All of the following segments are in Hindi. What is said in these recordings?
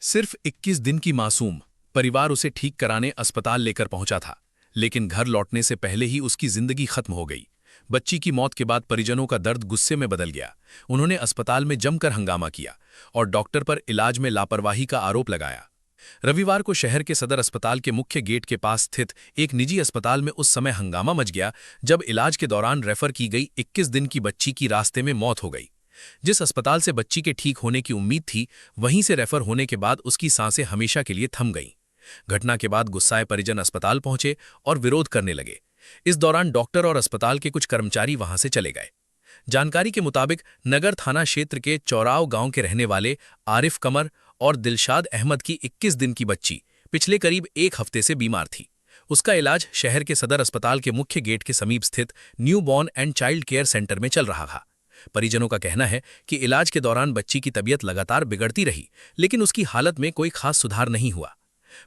सिर्फ 21 दिन की मासूम। परिवार उसे ठीक कराने अस्पताल लेकर पहुंचा था, लेकिन घर लौटने से पहले ही उसकी जिंदगी खत्म हो गई। बच्ची की मौत के बाद परिजनों का दर्द गुस्से में बदल गया। उन्होंने अस्पताल में जमकर हंगामा किया और डॉक्टर पर इलाज में लापरवाही का आरोप लगाया। रविवार को शहर के सदर अस्पताल के मुख्य गेट के पास स्थित एक निजी अस्पताल में उस समय हंगामा मच गया जब इलाज के दौरान रेफर की गई 21 दिन की बच्ची की रास्ते में मौत हो गई। जिस अस्पताल से बच्ची के ठीक होने की उम्मीद थी, वहीं से रेफर होने के बाद उसकी सांसें हमेशा के लिए थम गईं। घटना के बाद गुस्साए परिजन अस्पताल पहुंचे और विरोध करने लगे। इस दौरान डॉक्टर और अस्पताल के कुछ कर्मचारी वहां से चले गए। जानकारी के मुताबिक नगर थाना क्षेत्र के चौराव गांव के रहने वाले आरिफ कमर और दिलशाद अहमद की 21 दिन की बच्ची पिछले करीब एक हफ्ते से बीमार थी। उसका इलाज शहर के सदर अस्पताल के मुख्य गेट के समीप स्थित new born and child care centre में चल रहा था। परिजनों का कहना है कि इलाज के दौरान बच्ची की तबीयत लगातार बिगड़ती रही, लेकिन उसकी हालत में कोई खास सुधार नहीं हुआ।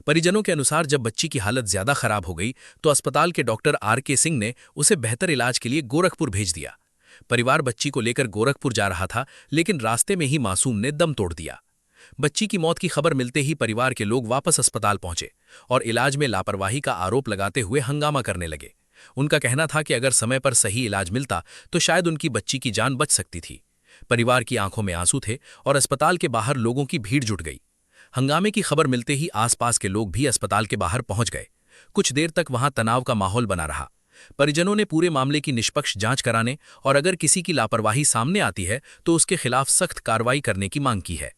परिजनों के अनुसार जब बच्ची की हालत ज्यादा खराब हो गई तो अस्पताल के डॉक्टर RK सिंह ने उसे बेहतर इलाज के लिए गोरखपुर भेज दिया। परिवार बच्ची को लेकर गोरखपुर जा रहा था, लेकिन रास्ते में ही मासूम ने दम तोड़ दिया। बच्ची की मौत की खबर मिलते ही परिवार के लोग वापस अस्पताल पहुंचे और इलाज में लापरवाही का आरोप लगाते हुए हंगामा करने लगे। उनका कहना था कि अगर समय पर सही इलाज मिलता तो शायद उनकी बच्ची की जान बच सकती थी। परिवार की आंखों में आंसू थे और अस्पताल के बाहर लोगों की भीड़ जुट गई। हंगामे की खबर मिलते ही आसपास के लोग भी अस्पताल के बाहर पहुंच गए। कुछ देर तक वहां तनाव का माहौल बना रहा। परिजनों ने पूरे मामले की निष्पक्ष जांच कराने और अगर किसी की लापरवाही सामने आती है तो उसके खिलाफ सख्त कार्रवाई करने की मांग की है।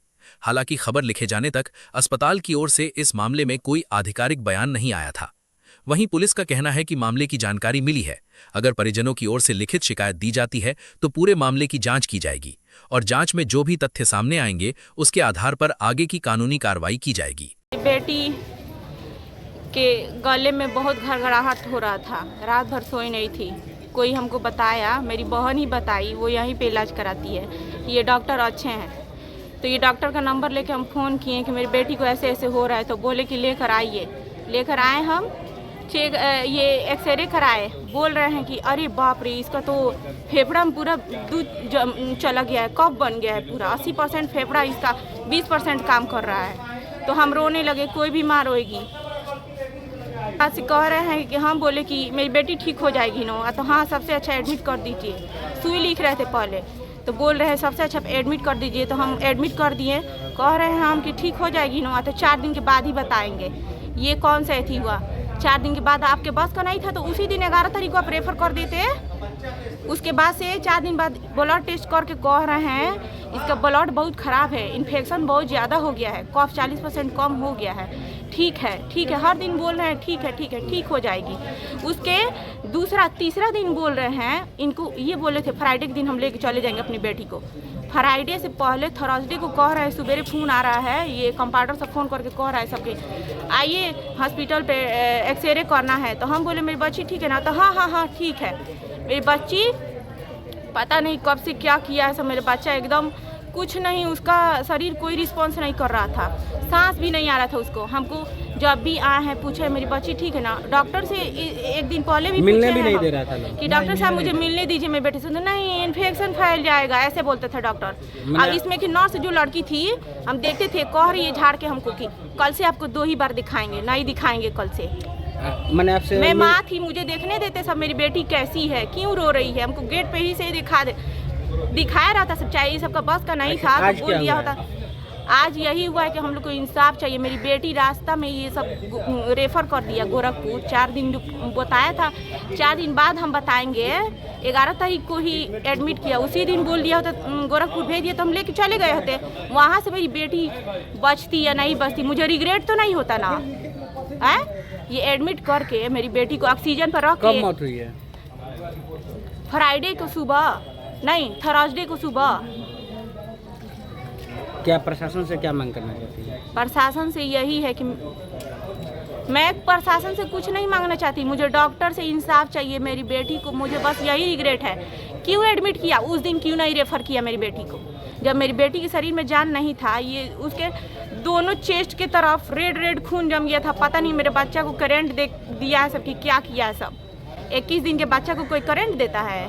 हालांकि खबर लिखे जाने तक अस्पताल की ओर से इस मामले में कोई आधिकारिक बयान नहीं आया था। वहीं पुलिस का कहना है कि मामले की जानकारी मिली है। अगर परिजनों की ओर से लिखित शिकायत दी जाती है तो पूरे मामले की जांच की जाएगी और जांच में जो भी तथ्य सामने आएंगे उसके आधार पर आगे की कानूनी कार्रवाई की जाएगी। बेटी के गले में बहुत घड़घड़ाहट हो रहा था, रात भर सोई नहीं थी। कोई हमको बताया, मेरी बहन ही बताई, वो यहीं पे इलाज कराती है। ये डॉक्टर अच्छे हैं, तो ये डॉक्टर का नंबर लेके हम फ़ोन किए कि मेरी बेटी को ऐसे ऐसे हो रहा है, तो बोले कि लेकर आइए। लेकर आए हम, चेक ये एक्सरे कराए। बोल रहे हैं कि अरे बाप रे, इसका तो फेफड़ा में पूरा दूध चला गया है, कफ बन गया है पूरा। 80% फेफड़ा इसका, 20% काम कर रहा है। तो हम रोने लगे, कोई बीमार होएगी। आज से कह रहे हैं कि हम बोले कि मेरी बेटी ठीक हो जाएगी ना, तो हाँ सबसे अच्छा एडमिट कर दीजिए। सुई लिख रहे थे पहले, तो बोल रहे हैं सबसे अच्छा एडमिट कर दीजिए। तो हम एडमिट कर दिए। कह रहे हैं हम कि ठीक हो जाएगी ना, तो 4 दिन के बाद ही बताएंगे। ये कौन सा अथी हुआ, 4 दिन के बाद आपके बस का नहीं था तो उसी दिन 11 तारीख को आप रेफर कर देते। उसके बाद से 4 दिन बाद ब्लड टेस्ट करके कह रहे हैं इसका ब्लड बहुत ख़राब है, इन्फेक्शन बहुत ज़्यादा हो गया है, कफ 40% कम हो गया है। ठीक है ठीक है, हर दिन बोल रहे हैं ठीक है ठीक है, ठीक हो जाएगी। उसके दूसरा तीसरा दिन बोल रहे हैं, इनको ये बोले थे फ्राइडे के दिन हम लेके चले जाएंगे अपनी बेटी को। फ्राइडे से पहले थर्सडे को कह रहे हैं, सुबेरे फ़ोन आ रहा है, ये कंपाउंडर से फ़ोन करके कह रहा है सबके आइए हॉस्पिटल पे एक्सरे करना है। तो हम बोले मेरी बच्ची ठीक है ना, तो हाँ हाँ हाँ ठीक है। मेरी बच्ची पता नहीं कब से क्या किया है सब, मेरे बच्चा एकदम कुछ नहीं, उसका शरीर कोई रिस्पॉन्स नहीं कर रहा था, सांस भी नहीं आ रहा था उसको। हमको जब भी आए हैं पूछे मेरी बच्ची ठीक है ना, डॉक्टर से एक दिन पहले भी मिलने भी नहीं दे रहा था कि डॉक्टर साहब मुझे मिलने दीजिए मेरे बेटे से। तो नहीं, इन्फेक्शन फैल जाएगा ऐसे बोलते थे डॉक्टर। अब इसमें कि नर्स जो लड़की थी, हम देखते थे कह रही है झाड़ के हमको कि कल से आपको 2 ही बार दिखाएंगे, नहीं दिखाएंगे कल से। मैं माँ थी, मुझे देखने देते सब मेरी बेटी कैसी है, क्यों रो रही है। हमको गेट पे ही से दिखाया रहता सब, चाहे ये सबका बस का नहीं था तो बोल दिया होता। आज यही हुआ है कि हम लोग को इंसाफ चाहिए। मेरी बेटी रास्ता में ये सब रेफर कर दिया गोरखपुर। 4 दिन बताया था, 4 दिन बाद हम बताएंगे। 11 तारीख को ही एडमिट किया, उसी दिन बोल दिया होता गोरखपुर भेज दिया तो हम लेके चले गए होते। वहाँ से मेरी बेटी बचती या नहीं बचती, मुझे रिग्रेट तो नहीं होता ना है। ये एडमिट करके मेरी बेटी को ऑक्सीजन पर रख के। कब मौत हुई है? फ्राइडे को सुबह, नहीं थर्सडे को सुबह। क्या प्रशासन से क्या मांग करना चाहती है? प्रशासन से यही है कि मैं प्रशासन से कुछ नहीं मांगना चाहती, मुझे डॉक्टर से इंसाफ चाहिए। मेरी बेटी को, मुझे बस यही रिग्रेट है, क्यों एडमिट किया उस दिन, क्यों नहीं रेफ़र किया मेरी बेटी को, जब मेरी बेटी के शरीर में जान नहीं था। ये उसके दोनों चेस्ट के तरफ रेड खून जम गया था। पता नहीं मेरे बच्चा को करंट दे दिया है सब कि क्या किया है सब। 21 दिन के बच्चा को कोई करंट देता है?